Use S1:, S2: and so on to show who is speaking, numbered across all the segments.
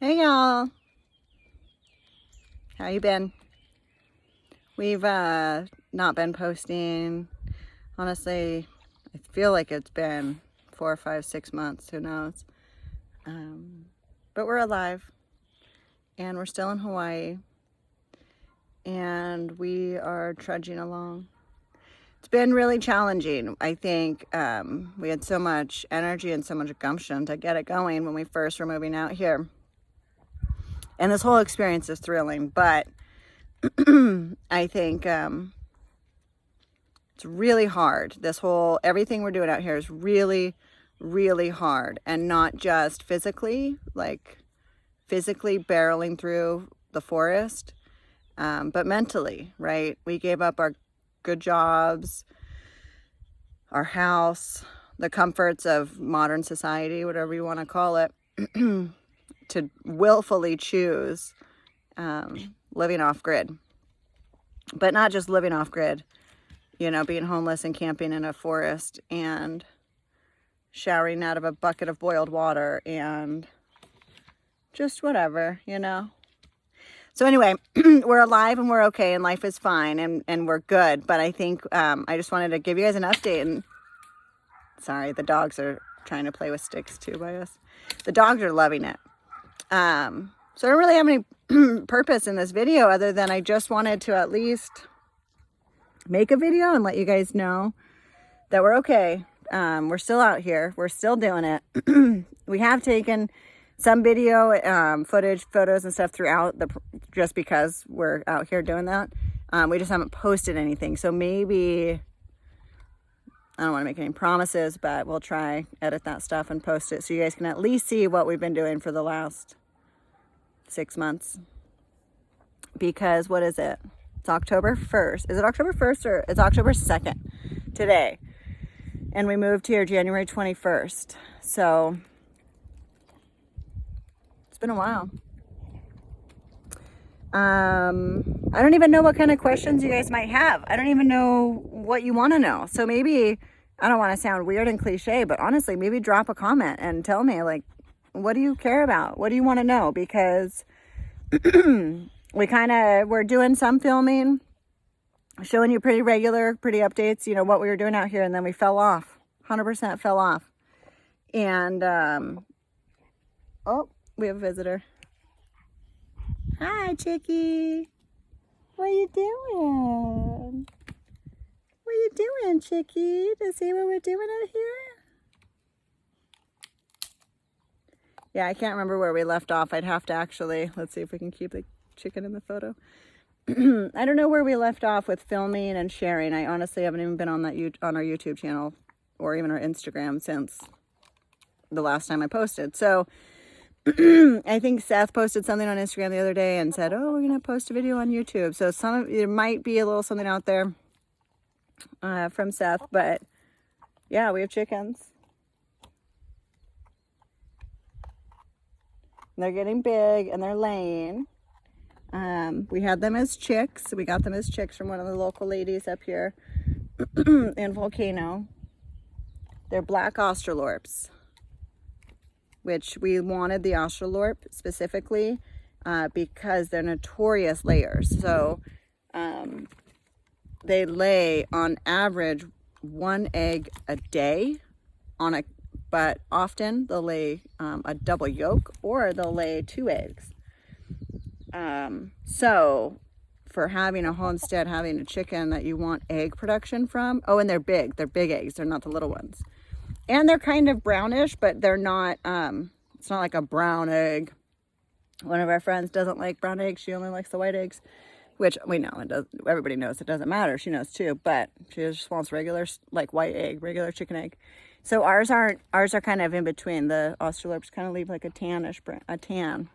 S1: Hey y'all, how you been? We've not been posting. Honestly, I feel like it's been 4 or 5, 6 months, who knows. But we're alive and we're still in Hawaii and we are trudging along. It's been really challenging. I think we had so much energy and so much gumption to get it going when we first were moving out here. And this whole experience is thrilling, but I think it's really hard. Everything we're doing out here is really, really hard. And not just physically, like physically barreling through the forest, but mentally, right? We gave up our good jobs, our house, the comforts of modern society, whatever you want to call it, to willfully choose living off grid. But not just living off grid, being homeless and camping in a forest and showering out of a bucket of boiled water and just whatever, So anyway, we're alive and we're okay and life is fine and we're good. But I think I just wanted to give you guys an update. And sorry, the dogs are trying to play with sticks too by us. The dogs are loving it. So I don't really have any purpose in this video other than I just wanted to at least make a video and let you guys know that we're okay. We're still out here. We're still doing it. We have taken some video photos and stuff throughout just because we're out here doing that. We just haven't posted anything. So maybe, I don't want to make any promises, but we'll try edit that stuff and post it so you guys can at least see what we've been doing for the last 6 months. Because what is it? It's October 1st. Is it October 1st or it's October 2nd today? And we moved here January 21st. So it's been a while. I don't even know what kind of questions you guys might have. I don't even know what you want to know. So maybe, I don't want to sound weird and cliche, but honestly, maybe drop a comment and tell me, like, what do you care about? What do you want to know? Because we're doing some filming, showing you pretty updates, what we were doing out here, and then we fell off, 100% fell off. And, oh, we have a visitor. Hi, Chickie. What are you doing? What are you doing, Chickie? To see what we're doing out here? Yeah, I can't remember where we left off. I'd have to actually, let's see if we can keep the chicken in the photo. I don't know where we left off with filming and sharing. I honestly haven't even been on our YouTube channel or even our Instagram since the last time I posted. So I think Seth posted something on Instagram the other day and said, oh, we're going to post a video on YouTube. So there might be a little something out there from Seth, but yeah, we have chickens. They're getting big and they're laying. We had them as chicks. We got them as chicks from one of the local ladies up here in Volcano. They're black Australorps, which we wanted the Australorp specifically because they're notorious layers. So they lay on average 1 egg a day but often they'll lay a double yolk or they'll lay 2 eggs. So for having a homestead, having a chicken that you want egg production from, oh, and they're big eggs. They're not the little ones. And they're kind of brownish, but they're not, it's not like a brown egg. One of our friends doesn't like brown eggs. She only likes the white eggs, which we know, everybody knows it doesn't matter. She knows too, but she just wants regular, like white egg, regular chicken egg. So ours are kind of in between. The Australorps kind of leave like a tan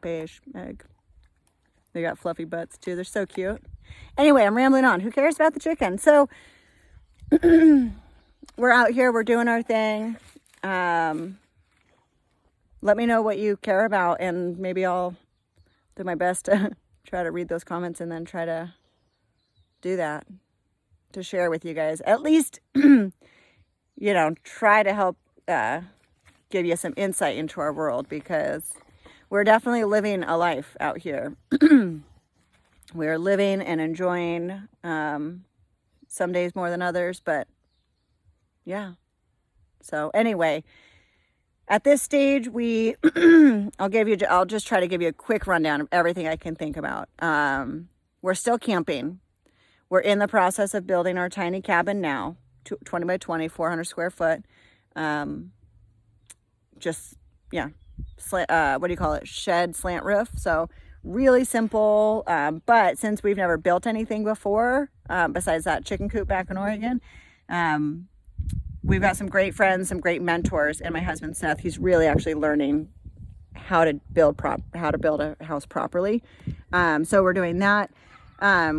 S1: beige egg. They got fluffy butts too. They're so cute. Anyway, I'm rambling on. Who cares about the chicken? So we're out here. We're doing our thing. Let me know what you care about, and maybe I'll do my best to try to read those comments and then try to do that to share with you guys. At least, try to help give you some insight into our world, because we're definitely living a life out here. We're living and enjoying, some days more than others, but yeah. So anyway, at this stage, I'll just try to give you a quick rundown of everything I can think about. We're still camping. We're in the process of building our tiny cabin now, 20 by 20, 400 square foot. Just, yeah, what do you call it? Shed, slant roof. So really simple. But since we've never built anything before, besides that chicken coop back in Oregon, we've got some great friends, some great mentors, and my husband Seth, he's really actually learning how to build a house properly. So we're doing that.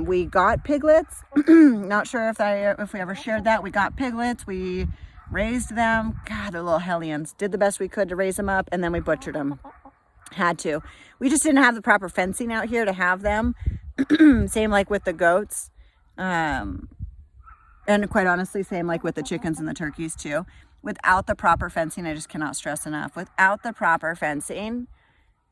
S1: We got piglets. Not sure if we ever shared that. We got piglets. We raised them. God, they're little hellions. Did the best we could to raise them up, and then we butchered them. Had to. We just didn't have the proper fencing out here to have them. Same like with the goats. And quite honestly, same like with the chickens and the turkeys too. Without the proper fencing, I just cannot stress enough. Without the proper fencing,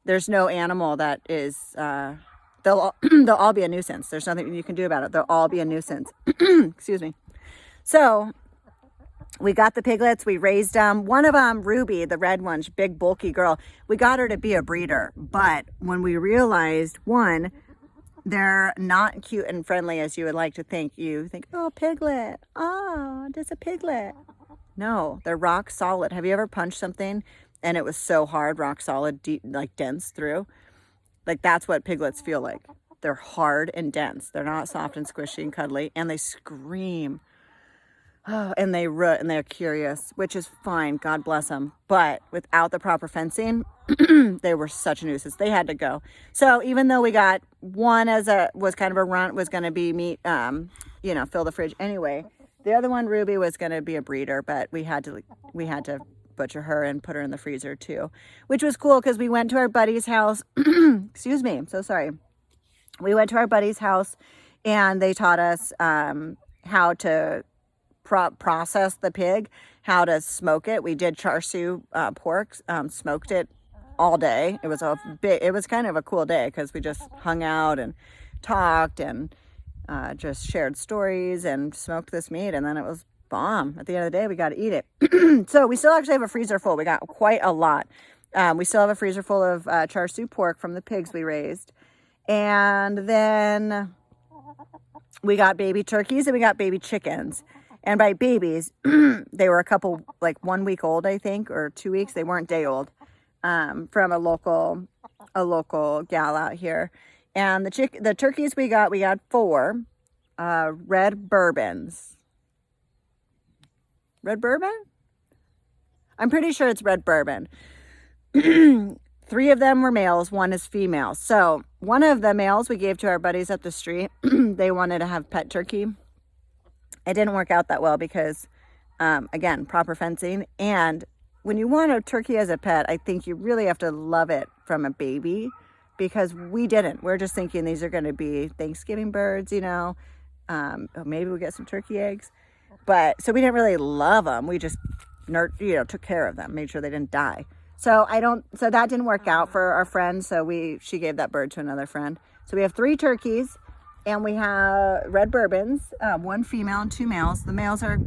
S1: there's no animal that is, they'll all be a nuisance. There's nothing you can do about it. They'll all be a nuisance. Excuse me. So we got the piglets. We raised them. One of them, Ruby, the red one, big bulky girl, we got her to be a breeder. But when we realized, one, they're not cute and friendly as you would like to think. You think, oh, piglet. Oh, just a piglet. No, they're rock solid. Have you ever punched something and it was so hard, rock solid, deep, like dense through? Like that's what piglets feel like. They're hard and dense. They're not soft and squishy and cuddly, and they scream. Oh, and they root and they're curious, which is fine. God bless them. But without the proper fencing, they were such a nuisance. They had to go. So even though we got one was kind of a runt, was going to be meat, fill the fridge anyway. The other one, Ruby, was going to be a breeder, but we had to butcher her and put her in the freezer too, which was cool because we went to our buddy's house. Excuse me. I'm so sorry. We went to our buddy's house and they taught us how to process the pig, how to smoke it. We did char siu pork, smoked it all day. It was kind of a cool day because we just hung out and talked and just shared stories and smoked this meat, and then it was bomb. At the end of the day, we got to eat it. So we still actually have a freezer full. We got quite a lot. We still have a freezer full of char siu pork from the pigs we raised. And then we got baby turkeys and we got baby chickens. And by babies, they were a couple, like 1 week old, I think, or 2 weeks. They weren't day old, from a local gal out here. And the turkeys we got 4 red bourbons. Red bourbon? I'm pretty sure it's red bourbon. 3 of them were males, 1 is female. So one of the males we gave to our buddies up the street. They wanted to have pet turkey. It didn't work out that well because, again, proper fencing. And when you want a turkey as a pet, I think you really have to love it from a baby, because we didn't. We're just thinking these are going to be Thanksgiving birds, maybe we'll get some turkey eggs. But so we didn't really love them. We just, took care of them, made sure they didn't die. So that didn't work out for our friend. So she gave that bird to another friend. So we have 3 turkeys. And we have red bourbons, 1 female and 2 males. The males are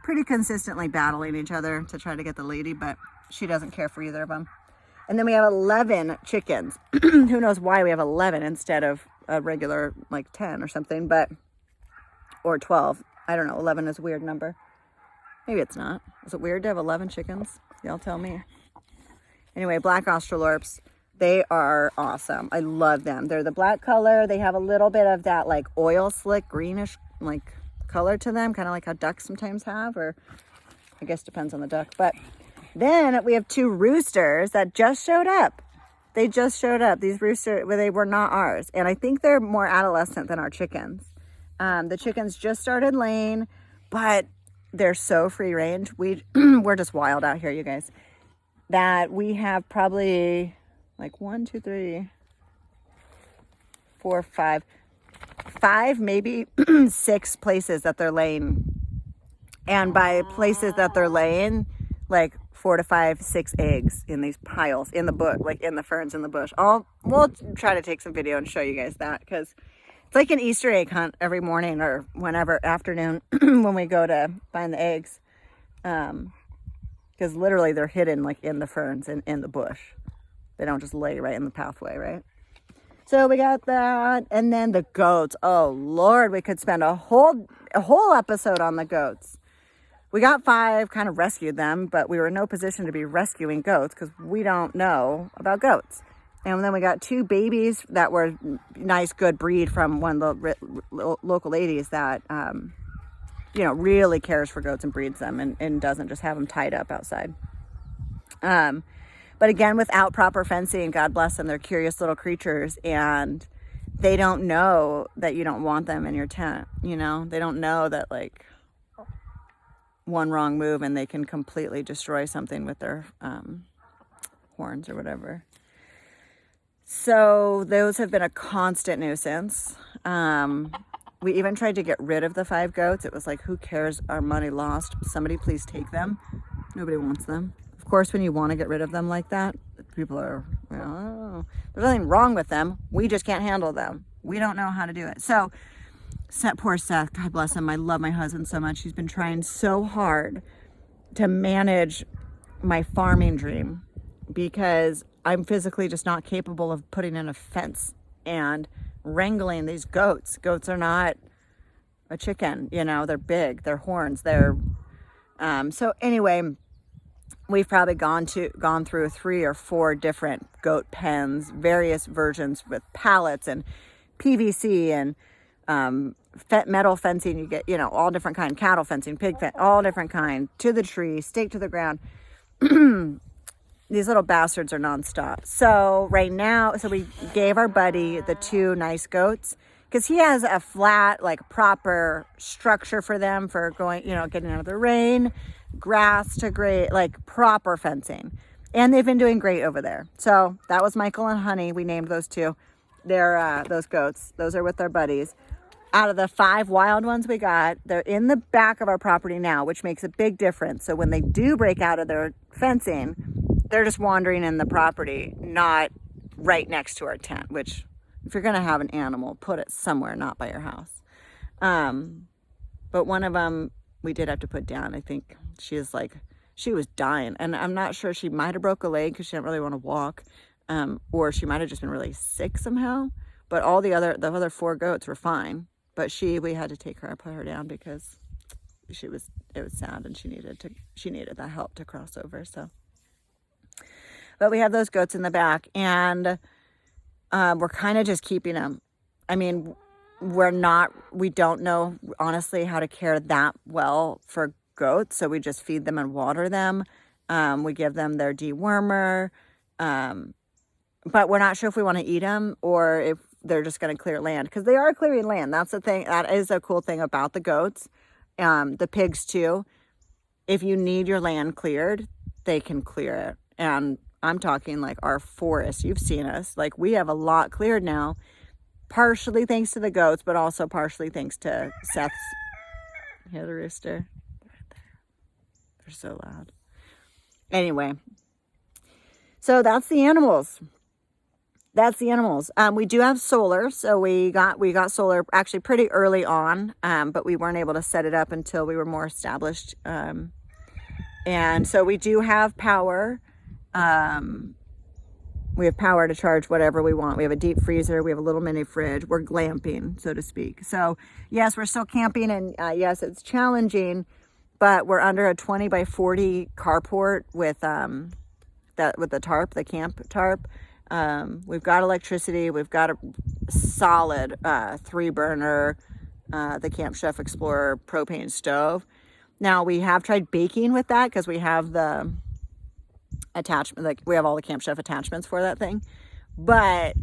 S1: pretty consistently battling each other to try to get the lady, but she doesn't care for either of them. And then we have 11 chickens. Who knows why we have 11 instead of a regular 10 or something, or 12. I don't know. 11 is a weird number. Maybe it's not. Is it weird to have 11 chickens? Y'all tell me. Anyway, black Australorps. They are awesome. I love them. They're the black color. They have a little bit of that oil slick greenish color to them, kind of like how ducks sometimes have, or I guess depends on the duck. But then we have 2 roosters that just showed up. They just showed up. These roosters, they were not ours. And I think they're more adolescent than our chickens. The chickens just started laying, but they're so free range. We're just wild out here, you guys, that we have probably 1, 2, 3, 4, 5, maybe 6 places that they're laying. And by places that they're laying, 4 to 5, 6 eggs in these piles in the bush, like in the ferns in the bush. We'll try to take some video and show you guys that, because it's like an Easter egg hunt every morning or whenever afternoon when we go to find the eggs. Because literally they're hidden like in the ferns and in the bush. They don't just lay right in the pathway, right? So we got that. And then the goats. Oh Lord, we could spend a whole episode on the goats. We got 5, kind of rescued them, but we were in no position to be rescuing goats because we don't know about goats. And then we got 2 babies that were nice, good breed from one of the local ladies that, really cares for goats and breeds them and doesn't just have them tied up outside. But again, without proper fencing, God bless them, they're curious little creatures, and they don't know that you don't want them in your tent. They don't know that like one wrong move and they can completely destroy something with their horns or whatever. So those have been a constant nuisance. We even tried to get rid of the 5 goats. It was like, who cares? Our money lost. Somebody please take them. Nobody wants them. Of course, when you want to get rid of them like that, people are, oh, there's nothing wrong with them. We just can't handle them. We don't know how to do it. So poor Seth, God bless him. I love my husband so much. He's been trying so hard to manage my farming dream because I'm physically just not capable of putting in a fence and wrangling these goats. Goats are not a chicken, they're big, they're horns, so anyway, we've probably gone through 3 or 4 different goat pens, various versions with pallets and PVC and metal fencing. You get, all different kind, cattle fencing, pig fence, all different kind, to the tree, stake to the ground. These little bastards are nonstop. So right now, we gave our buddy the 2 nice goats because he has a flat, like proper structure for them for going, getting out of the rain, grass to great, like proper fencing. And they've been doing great over there. So that was Michael and Honey. We named those 2. They're those goats. Those are with our buddies. Out of the 5 wild ones we got, they're in the back of our property now, which makes a big difference. So when they do break out of their fencing, they're just wandering in the property, not right next to our tent, which if you're going to have an animal, put it somewhere, not by your house. But one of them we did have to put down. I think she was dying, and I'm not sure, she might have broke a leg because she didn't really want to walk, or she might have just been really sick somehow. But all the other 4 goats were fine, but we had to take her and put her down because it was sad and she needed that help to cross over. So, but we have those goats in the back, and we're kind of just keeping them. I mean, we don't know honestly how to care that well for goats, so we just feed them and water them. We give them their dewormer, but we're not sure if we want to eat them or if they're just going to clear land, because they are clearing land. That's the thing. That is a cool thing about the goats. The pigs too. If you need your land cleared, they can clear it. And I'm talking like our forest. You've seen us. Like, we have a lot cleared now, partially thanks to the goats, but also partially thanks to Seth's. Hear the rooster? Right there. They're so loud. Anyway, so that's the animals. We do have solar, so we got solar actually pretty early on, but we weren't able to set it up until we were more established. And so we do have power. We have power to charge whatever we want. We have a deep freezer. We have a little mini fridge. We're glamping, so to speak. So yes, we're still camping, and yes, it's challenging, but we're under a 20 by 40 carport with the tarp, the camp tarp. We've got electricity. We've got a solid 3-burner, the Camp Chef Explorer propane stove. Now, we have tried baking with that because we have the attachment, like we have all the Camp Chef attachments for that thing. But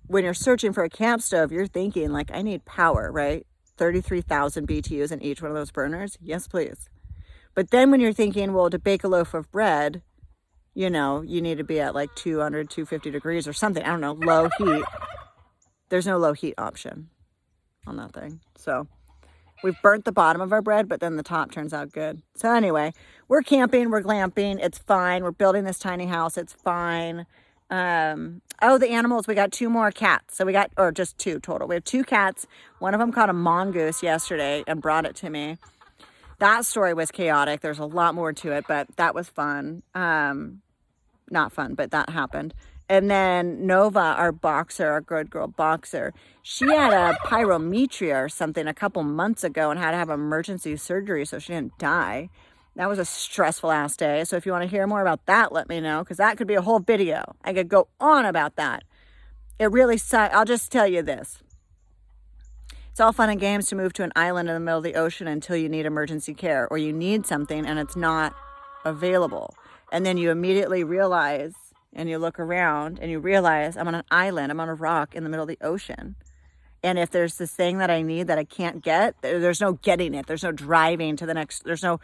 S1: when you're searching for a camp stove, you're thinking like, I need power, right? 33,000 BTUs in each one of those burners. Yes, please. But then when you're thinking, well, to bake a loaf of bread, you need to be at like 200, 250 degrees or something. I don't know, low heat. There's no low heat option on that thing. So We've burnt the bottom of our bread, but then the top turns out good. So anyway, we're camping, we're glamping. It's fine. We're building this tiny house. It's fine. Oh, the animals, we got 2 more cats. So we got, or just 2 total. We have 2 cats. One of them caught a mongoose yesterday and brought it to me. That story was chaotic. There's a lot more to it, but that was fun. Not fun, but that happened. And then Nova, our boxer, our good girl boxer, she had a pyometria or something a couple months ago and had to have emergency surgery so she didn't die. That was a stressful ass day. So if you want to hear more about that, let me know, because that could be a whole video. I could go on about that. It really sucks. I'll just tell you this. It's all fun and games to move to an island in the middle of the ocean until you need emergency care or you need something and it's not available. And then you immediately realize, and you look around and you realize I'm on an island, I'm on a rock in the middle of the ocean. And if there's this thing that I need that I can't get, there's no getting it. There's no driving to the next, there's no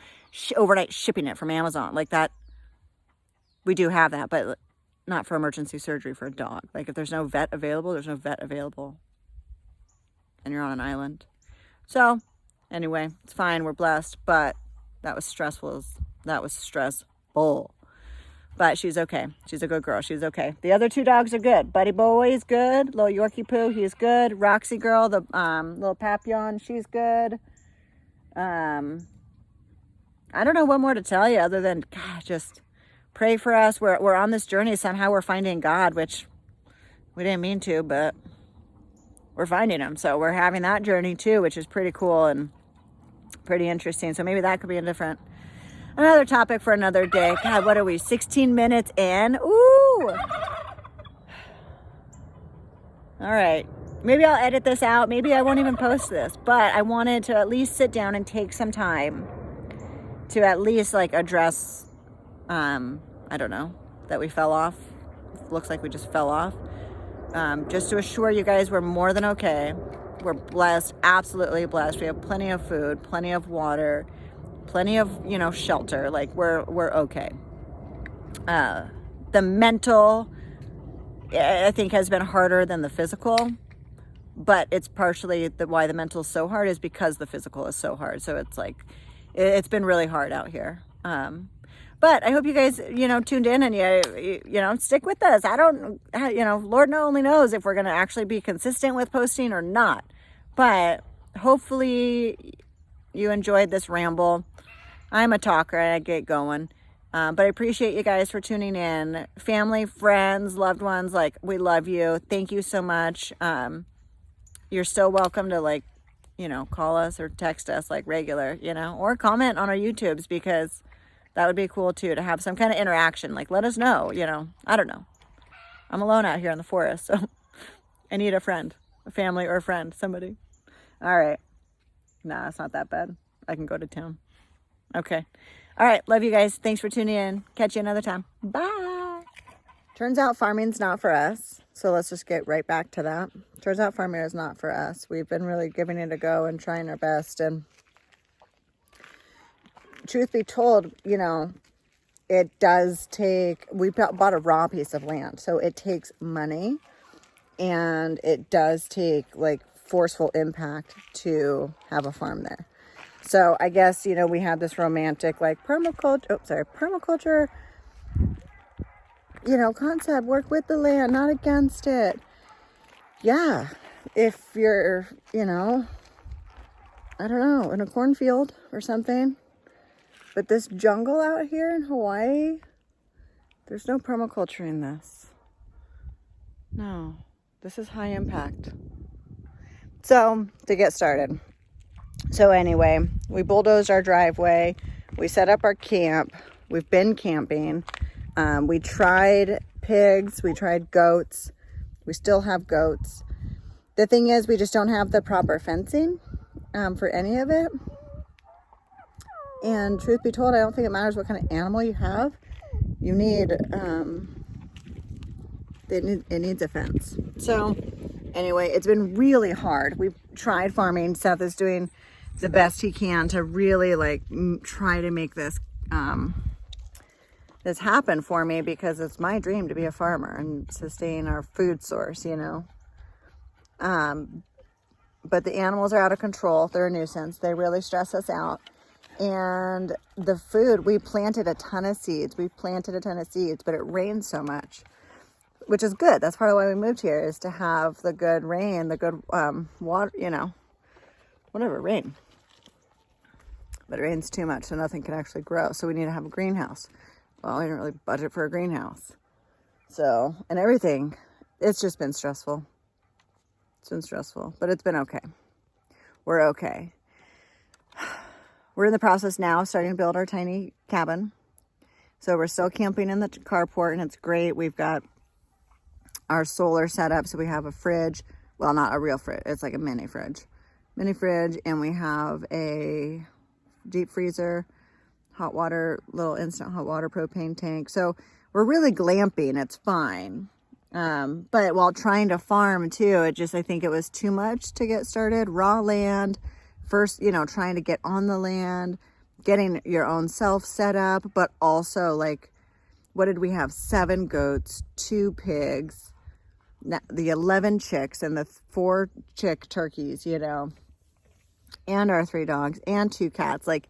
S1: overnight shipping it from Amazon like that. We do have that, but not for emergency surgery for a dog. Like if there's no vet available, there's no vet available. And you're on an island. So anyway, it's fine. We're blessed, but that was stressful. That was stressful. But she's okay. She's a good girl. She's okay. The other 2 dogs are good. Buddy Boy is good. Little Yorkie Poo, he's good. Roxy girl, the little Papillon, she's good. I don't know what more to tell you other than, God, just pray for us. We're on this journey. Somehow we're finding God, which we didn't mean to, but we're finding him. So we're having that journey too, which is pretty cool and pretty interesting. So maybe that could be another topic for another day. God, what are we, 16 minutes in? Ooh. All right. Maybe I'll edit this out. Maybe I won't even post this. But I wanted to at least sit down and take some time to at least like address, I don't know, that we fell off. Looks like we just fell off. Just to assure you guys we're more than okay. We're blessed, absolutely blessed. We have plenty of food, plenty of water, plenty of, shelter. Like we're okay. The mental, I think, has been harder than the physical, but it's partially why the mental is so hard is because the physical is so hard. So it's like, it's been really hard out here. But I hope you guys, tuned in and you stick with us. I don't, Lord only knows if we're going to actually be consistent with posting or not, but hopefully you enjoyed this ramble. I'm a talker and I get going. But I appreciate you guys for tuning in. Family, friends, loved ones, like, we love you. Thank you so much. You're still welcome to call us or text us like regular, or comment on our YouTubes, because that would be cool too, to have some kind of interaction. Like, let us know, I don't know. I'm alone out here in the forest, so I need a friend, a family or a friend, somebody. All right. Nah, it's not that bad. I can go to town. Okay. All right. Love you guys. Thanks for tuning in. Catch you another time. Bye. Turns out farming's not for us. So let's just get right back to that. Turns out farming is not for us. We've been really giving it a go and trying our best. And truth be told, it does take, we bought a raw piece of land. So it takes money and it does take forceful impact to have a farm there. So I guess, we had this romantic permaculture, concept, work with the land, not against it. Yeah. If you're, I don't know, in a cornfield or something, but this jungle out here in Hawaii, there's no permaculture in this. No, this is high impact. So to get started. So anyway, we bulldozed our driveway. We set up our camp. We've been camping. We tried pigs. We tried goats. We still have goats. The thing is, we just don't have the proper fencing for any of it. And truth be told, I don't think it matters what kind of animal you have. You need, it needs a fence. So anyway, it's been really hard. We've tried farming. Seth is doing the best he can to really try to make this this happen for me, because it's my dream to be a farmer and sustain our food source, but the animals are out of control. They're a nuisance. They really stress us out. And the food, we planted a ton of seeds. But it rained so much, which is good. That's part of why we moved here, is to have the good rain, the good water, whatever, rain. But it rains too much, so nothing can actually grow. So we need to have a greenhouse. Well, we didn't really budget for a greenhouse. So, and everything, it's just been stressful. It's been stressful, but it's been okay. We're okay. We're in the process now of starting to build our tiny cabin. So we're still camping in the carport, and it's great. We've got our solar set up, so we have a fridge. Well, not a real fridge. It's like a mini fridge. And we have a deep freezer, hot water, little instant hot water propane tank. So we're really glamping. It's fine. But while trying to farm too, I think it was too much to get started. Raw land. First, trying to get on the land, getting your own self set up, but also like, what did we have? 7 goats, 2 pigs, the 11 chicks and the 4 chick turkeys, and our 3 dogs and 2 cats. Like,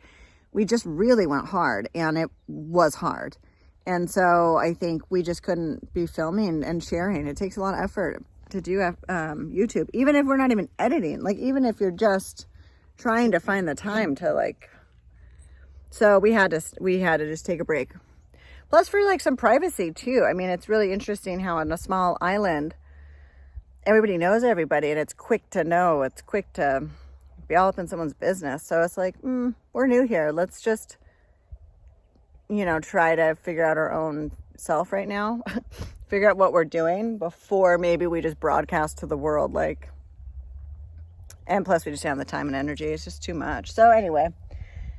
S1: we just really went hard, and it was hard. And so I think we just couldn't be filming and sharing. It takes a lot of effort to do YouTube, even if we're not even editing, like even if you're just trying to find the time to so we had to just take a break. Plus for like some privacy too. I mean, it's really interesting how on a small island, everybody knows everybody, and it's quick to know. It's quick to be all up in someone's business. So it's like, we're new here. Let's just, try to figure out our own self right now. Figure out what we're doing before maybe we just broadcast to the world. And plus we just don't have the time and energy. It's just too much. So anyway,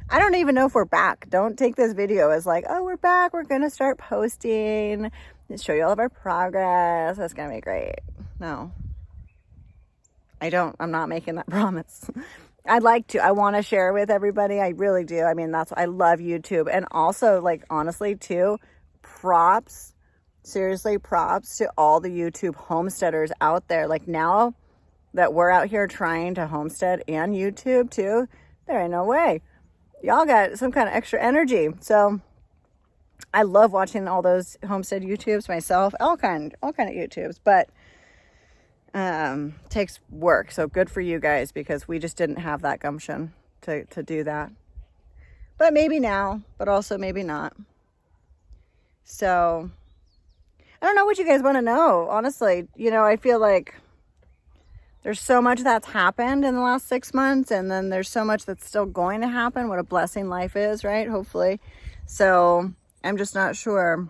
S1: I don't even know if we're back. Don't take this video as like, oh, we're back. We're going to start posting and show you all of our progress. That's going to be great. No, I'm not making that promise. I'd like to. I want to share with everybody. I really do. I mean, I love YouTube. And also, honestly, too, seriously, props to all the YouTube homesteaders out there. Now that we're out here trying to homestead and YouTube, too, there ain't no way. Y'all got some kind of extra energy. So I love watching all those homestead YouTubes myself, all kind of YouTubes, but takes work. So good for you guys, because we just didn't have that gumption to do that. But maybe now, but also maybe not. So I don't know what you guys want to know. Honestly, I feel like there's so much that's happened in the last 6 months, and then there's so much that's still going to happen. What a blessing life is, right? Hopefully. So I'm just not sure,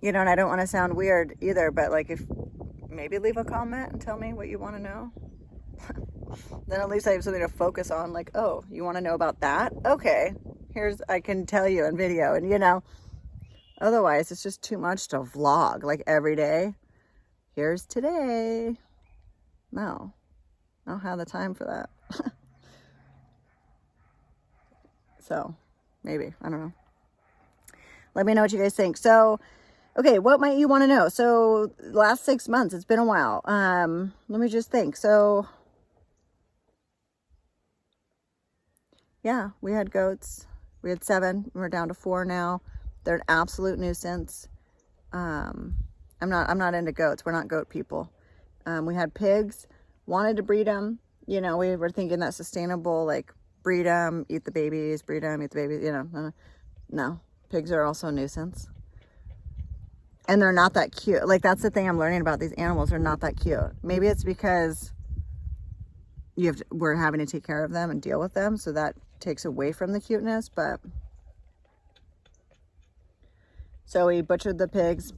S1: and I don't want to sound weird either, but if maybe leave a comment and tell me what you want to know. Then at least I have something to focus on. Oh, you want to know about that? Okay, I can tell you in video. And otherwise it's just too much to vlog every day. Here's today. No, I don't have the time for that. So maybe, I don't know. Let me know what you guys think. So, okay, what might you want to know? So last 6 months, it's been a while. Let me just think. So yeah, we had goats. We had 7. We're down to 4 now. They're an absolute nuisance. I'm not into goats. We're not goat people. We had pigs, wanted to breed them. We were thinking that sustainable, breed them, eat the babies, breed them, eat the babies, No, pigs are also a nuisance. And they're not that cute. That's the thing I'm learning about these animals. They're not that cute. Maybe it's because we're having to take care of them and deal with them. So that takes away from the cuteness. But so we butchered the pigs,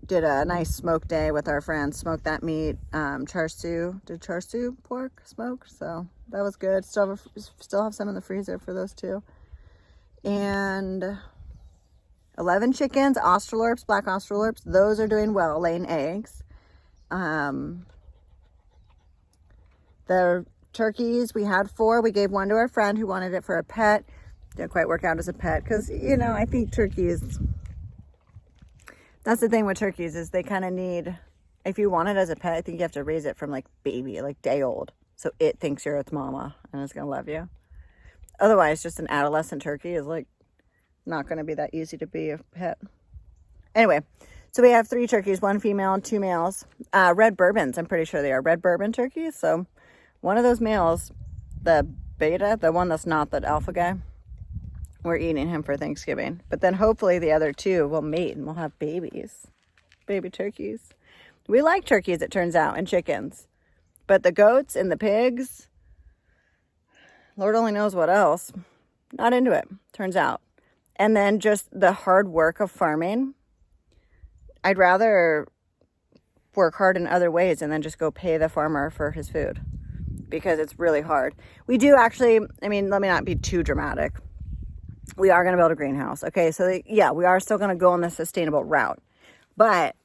S1: did a nice smoke day with our friends, smoked that meat, char siu pork smoke. So that was good. Still have some in the freezer for those 2. And 11 chickens, Australorps, black Australorps. Those are doing well, laying eggs. The turkeys, we had 4. We gave 1 to our friend who wanted it for a pet. Didn't quite work out as a pet because, I think turkeys, that's the thing with turkeys, is they kind of need if you want it as a pet, I think you have to raise it from like baby, like day old. So it thinks you're its mama and it's going to love you. Otherwise, just an adolescent turkey is like not going to be that easy to be a pet. Anyway, so we have 3 turkeys, 1 female and 2 males. Red bourbons, I'm pretty sure they are red bourbon turkeys. So one of those males, the beta, the one that's not the alpha guy, we're eating him for Thanksgiving. But then hopefully the other 2 will mate and we'll have babies, baby turkeys. We like turkeys, it turns out, and chickens. But the goats and the pigs, Lord only knows what else, not into it, turns out. And then just the hard work of farming. I'd rather work hard in other ways and then just go pay the farmer for his food, because it's really hard. We do actually, I mean, let me not be too dramatic. We are going to build a greenhouse. Okay, so yeah, we are still going to go on the sustainable route. But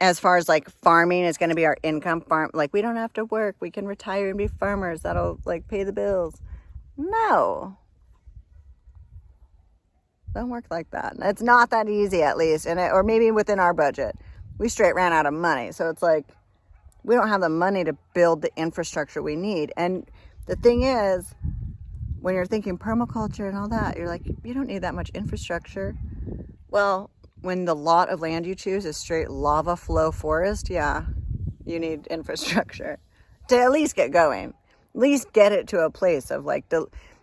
S1: as far as like farming is going to be our income farm, like we don't have to work. We can retire and be farmers. That'll like pay the bills. No. Don't work like that. It's not that easy, at least. Or maybe within our budget. We straight ran out of money. So it's like we don't have the money to build the infrastructure we need. And the thing is, when you're thinking permaculture and all that, you're like, you don't need that much infrastructure. Well, when the lot of land you choose is straight lava flow forest, yeah, you need infrastructure to at least get going. At least get it to a place of like,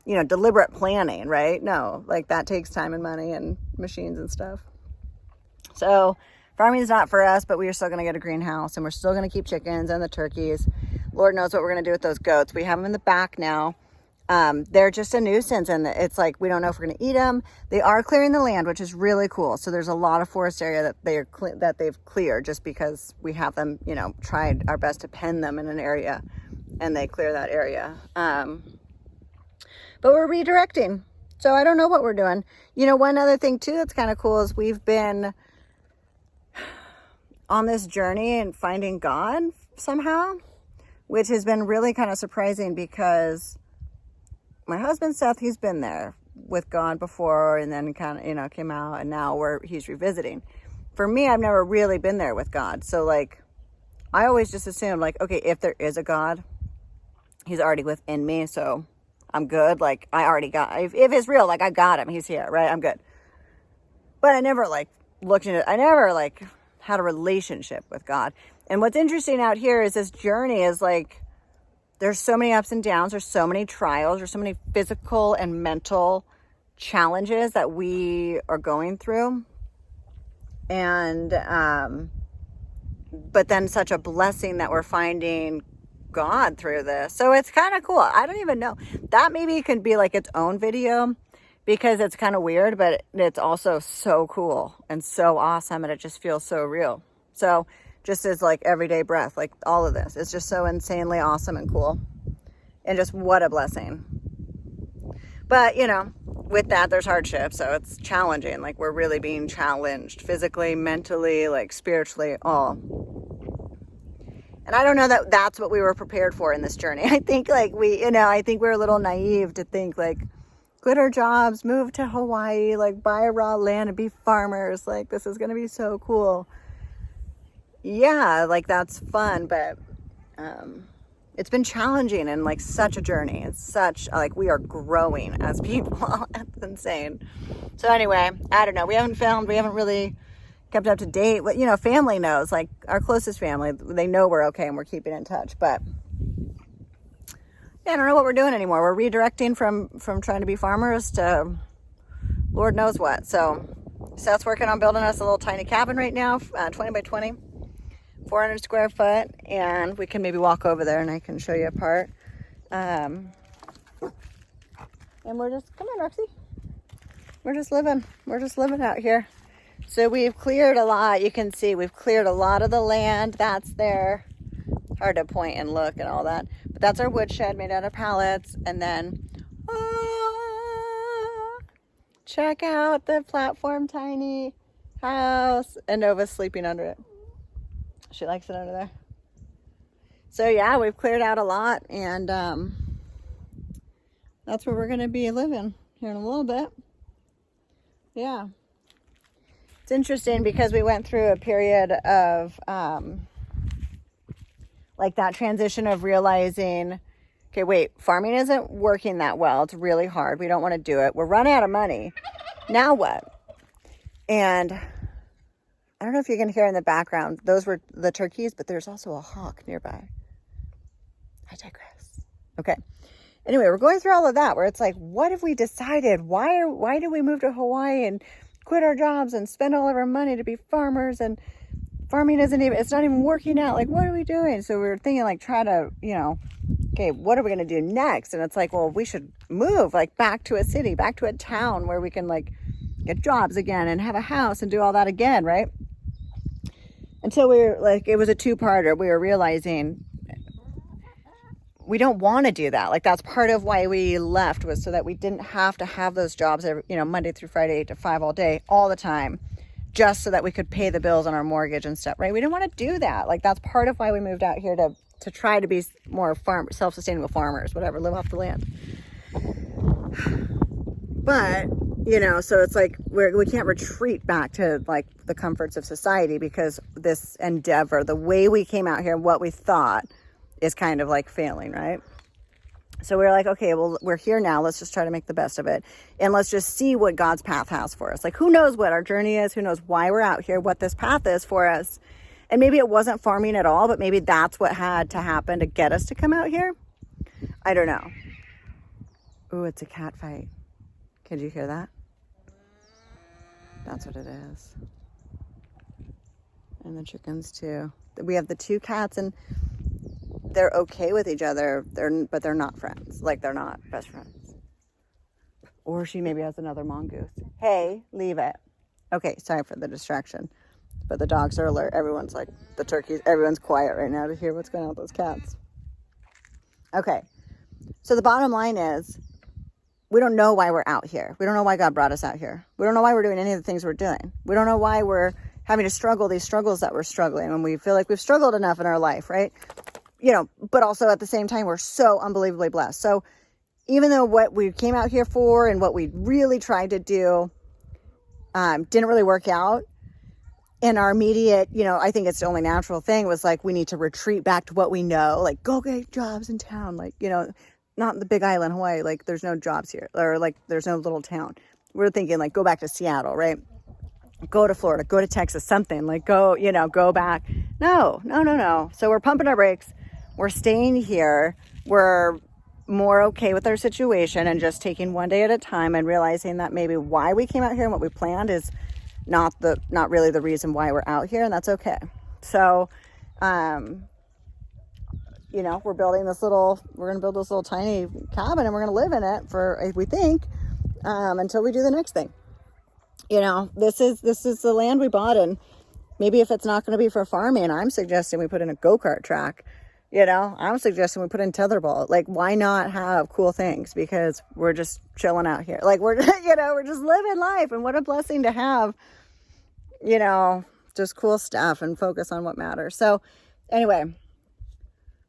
S1: deliberate planning, right? No, like that takes time and money and machines and stuff. So farming is not for us, but we are still going to get a greenhouse and we're still going to keep chickens and the turkeys. Lord knows what we're going to do with those goats. We have them in the back now. They're just a nuisance, and it's like we don't know if we're going to eat them. They are clearing the land, which is really cool. So there's a lot of forest area that they've cleared just because we have them, tried our best to pen them in an area, and they clear that area. But we're redirecting. So I don't know what we're doing. One other thing too that's kind of cool is we've been on this journey and finding God somehow, which has been really kind of surprising because my husband Seth, he's been there with God before and then kind of, came out, and now he's revisiting. For me, I've never really been there with God. So like, I always just assume like, okay, if there is a God, he's already within me. So I'm good. Like I already got, if it's real, like I got him, he's here, right? I'm good. But I never like looked into it. I never like had a relationship with God. And what's interesting out here is this journey is like, there's so many ups and downs. There's so many trials. There's so many physical and mental challenges that we are going through. And, but then such a blessing that we're finding God through this. So it's kind of cool. I don't even know. That maybe can be like its own video because it's kind of weird, but it's also so cool and so awesome. And it just feels so real. So just as like everyday breath, like all of this, it's just so insanely awesome and cool. And just what a blessing. But, with that, there's hardship. So it's challenging. Like we're really being challenged physically, mentally, like spiritually, all. And I don't know that that's what we were prepared for in this journey. I think like I think we're a little naive to think like quit our jobs, move to Hawaii, like buy a raw land and be farmers. Like this is going to be so cool. Yeah, like that's fun, but it's been challenging and like such a journey. It's such like we are growing as people. That's insane. So anyway, I don't know. We haven't really kept up to date. What family knows, like our closest family, they know we're okay and we're keeping in touch. But yeah, I don't know what we're doing anymore. We're redirecting from trying to be farmers to Lord knows what. So Seth's working on building us a little tiny cabin right now, 20 by 20. 400 square foot, and we can maybe walk over there and I can show you a part. And we're just, come on, Roxy. We're just living out here. So we've cleared a lot. You can see we've cleared a lot of the land that's there. Hard to point and look and all that. But that's our woodshed made out of pallets. And then, check out the platform tiny house. And Nova's sleeping under it. She likes it under there. So yeah, we've cleared out a lot, and that's where we're going to be living here in a little bit. Yeah. It's interesting because we went through a period of Like that transition of realizing, okay, wait, farming isn't working that well. It's really hard. We don't want to do it. We're running out of money. Now what? And I don't know if you can hear in the background, those were the turkeys, but there's also a hawk nearby. I digress. Okay. Anyway, we're going through all of that where it's like, what have we decided? Why did we move to Hawaii and quit our jobs and spend all of our money to be farmers, and farming it's not even working out. Like, what are we doing? So we were thinking like, try to, okay, what are we going to do next? And it's like, well, we should move like back to a city, back to a town where we can like get jobs again and have a house and do all that again. Right. Until we were like, it was a two-parter. We were realizing we don't want to do that. Like, that's part of why we left, was so that we didn't have to have those jobs every, Monday through Friday, 8 to 5 all day, all the time, just so that we could pay the bills on our mortgage and stuff, right? We didn't want to do that. Like, that's part of why we moved out here, to try to be more self-sustainable farmers, whatever, live off the land. But, so it's like we can't retreat back to like the comforts of society, because this endeavor, the way we came out here and what we thought, is kind of like failing, right? So we're like, okay, well, we're here now. Let's just try to make the best of it. And let's just see what God's path has for us. Like, who knows what our journey is? Who knows why we're out here, what this path is for us? And maybe it wasn't farming at all, but maybe that's what had to happen to get us to come out here. I don't know. Ooh, it's a cat fight. Could you hear that? That's what it is. And the chickens too. We have the two cats, and they're okay with each other, but they're not friends. Like, they're not best friends. Or she maybe has another mongoose. Hey, leave it. Okay, sorry for the distraction. But the dogs are alert. Everyone's like, the turkeys, everyone's quiet right now to hear what's going on with those cats. Okay, so the bottom line is, we don't know why we're out here. We don't know why God brought us out here. We don't know why we're doing any of the things we're doing. We don't know why we're having to struggle these struggles that we're struggling when we feel like we've struggled enough in our life, right? But also at the same time, we're so unbelievably blessed. So even though what we came out here for and what we really tried to do didn't really work out, in our immediate, I think it's the only natural thing was like, we need to retreat back to what we know, like go get jobs in town, like, not the big island, Hawaii, like there's no jobs here, or like there's no little town. We're thinking like, go back to Seattle, right? Go to Florida, go to Texas, something like go back. No. So we're pumping our brakes. We're staying here. We're more okay with our situation and just taking one day at a time, and realizing that maybe why we came out here and what we planned is not really the reason why we're out here, and that's okay. So, we're going to build this little tiny cabin, and we're going to live in it we think, until we do the next thing. This is the land we bought, and maybe if it's not going to be for farming, I'm suggesting we put in a go-kart track. I'm suggesting we put in tetherball. Like, why not have cool things? Because we're just chilling out here. Like, we're, we're just living life. And what a blessing to have, just cool stuff and focus on what matters. So anyway,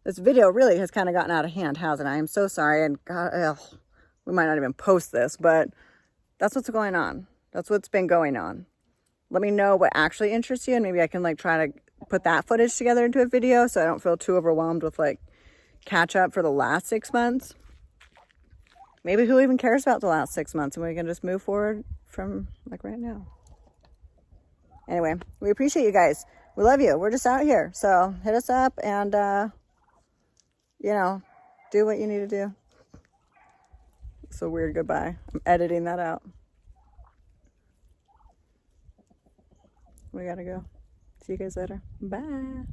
S1: this video really has kind of gotten out of hand, hasn't it? I am so sorry. And God, we might not even post this, but that's what's going on. That's what's been going on. Let me know what actually interests you, and maybe I can like try to put that footage together into a video so I don't feel too overwhelmed with like catch up for the last 6 months. Maybe who even cares about the last 6 months, and we can just move forward from like right now. Anyway, we appreciate you guys. We love you. We're just out here. So hit us up and, do what you need to do. It's a weird goodbye. I'm editing that out. We gotta go. See you guys later. Bye.